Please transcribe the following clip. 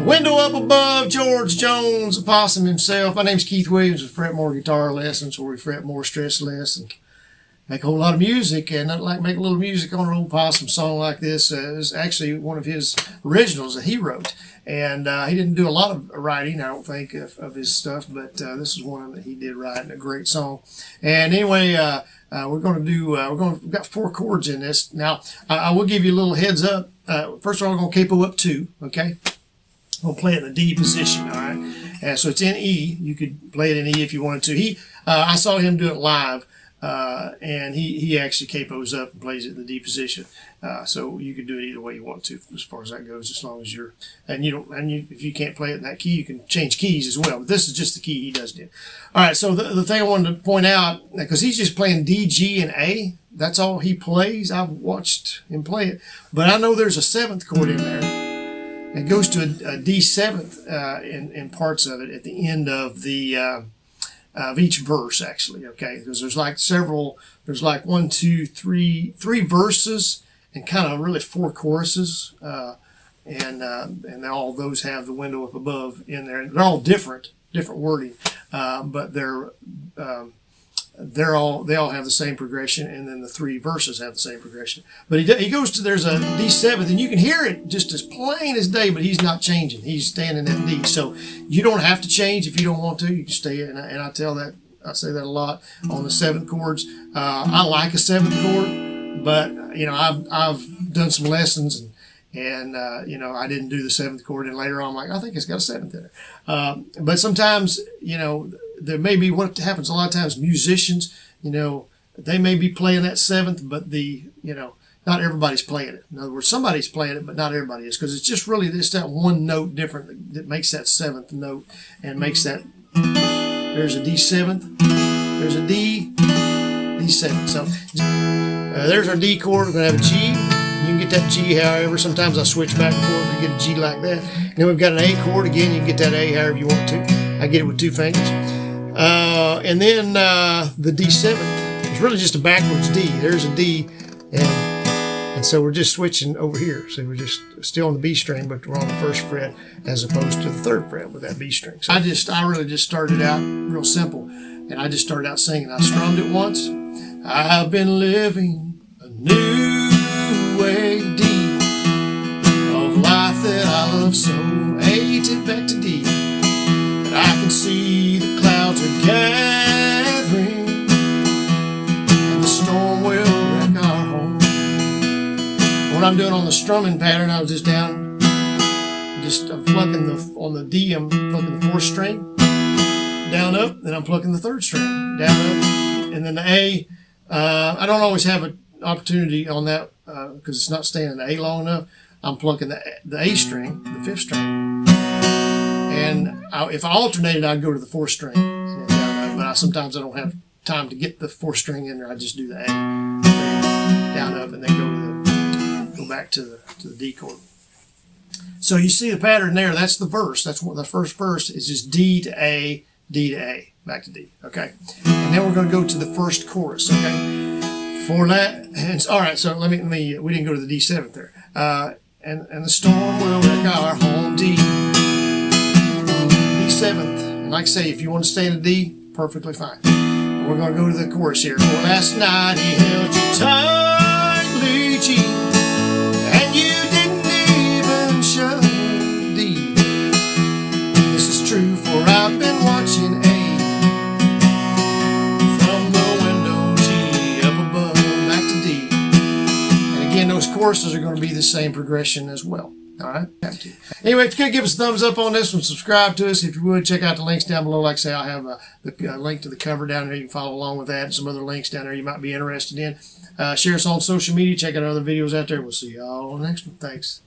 Window up above, George Jones, the possum himself. My name's Keith Williams with Fret More Guitar Lessons, where we fret more, stress less, and make a whole lot of music. And I'd like to make a little music on an old possum song like this. It's actually one of his originals that he wrote. And he didn't do a lot of writing, I don't think, of his stuff, but this is one that he did write, and a great song. And anyway, we've got 4 chords in this. Now, I will give you a little heads up. First of all, we're going to capo up 2, okay? We'll play it in the D position, all right? And so it's in E. You could play it in E if you wanted to. I saw him do it live, and he actually capos up and plays it in the D position. So you could do it either way you want to, as far as that goes, as long as you're if you can't play it in that key, you can change keys as well. But this is just the key he does do. All right. So the thing I wanted to point out, because he's just playing D, G, and A. That's all he plays. I've watched him play it, but I know there's a 7th chord in there. It goes to a D7th in parts of it at the end of the of each verse, actually. Okay, because there's like there's like 3 verses and kind of really 4 choruses, and all those have the window up above in there. They're all different wording, but they all have the same progression, and then the 3 verses have the same progression. But he goes to, there's a D7th, and you can hear it just as plain as day, but he's not changing. He's staying in that D. So you don't have to change if you don't want to. You can stay in, and I say that a lot on the 7th chords. I like a 7th chord, but I've done some lessons, and I didn't do the 7th chord, and later on I'm like, I think it's got a 7th in there. But sometimes, there may be, what happens a lot of times, musicians, they may be playing that 7th, but not everybody's playing it. In other words, somebody's playing it, but not everybody is, because it's just really just that one note different that makes that 7th note and makes that. There's a D7th, there's a D, D7. So there's our D chord. We're going to have a G. You can get that G however. Sometimes I switch back and forth to get a G like that. And then we've got an A chord. Again, you can get that A however you want to. I get it with 2 fingers. And then the D7th is really just a backwards D. There's a D, and so we're just switching over here. So we're just still on the B string, but we're on the 1st fret as opposed to the 3rd fret with that B string. So I really just started out real simple, and I just started out singing. I strummed it once. I've been living a new way, D, of life that I love so. A, tip back to D. I can see the clouds are gathering, and the storm will wreck our home. What I'm doing on the strumming pattern, I was just I'm plucking on the D, I'm plucking the 4th string, down up, then I'm plucking the 3rd string, down up, and then the A. I don't always have an opportunity on that because it's not staying in the A long enough. I'm plucking the A string, the 5th string. And if I alternated, I'd go to the 4th string. But sometimes I don't have time to get the 4th string in there. I just do the A, down up, and then go back to the D chord. So you see the pattern there. That's the verse. That's what the first verse is, just D to A, D to A, back to D. Okay, and then we're going to go to the 1st chorus. Okay, for that. And, all right. So let me. We didn't go to the D7th there. And the storm will wreck our home, D. 7th, and like I say, if you want to stay in a D, perfectly fine. And we're going to go to the chorus here. For last night he held you tightly, G, and you didn't even shut D. This is true, for I've been watching A from the window, G, up above, back to D. And again, those choruses are going to be the same progression as well. All right. Anyway, if you could give us a thumbs up on this one, subscribe to us. If you would, check out the links down below. Like I say, I'll have the link to the cover down there. You can follow along with that, and some other links down there you might be interested in. Share us on social media. Check out other videos out there. We'll see you all on the next one. Thanks.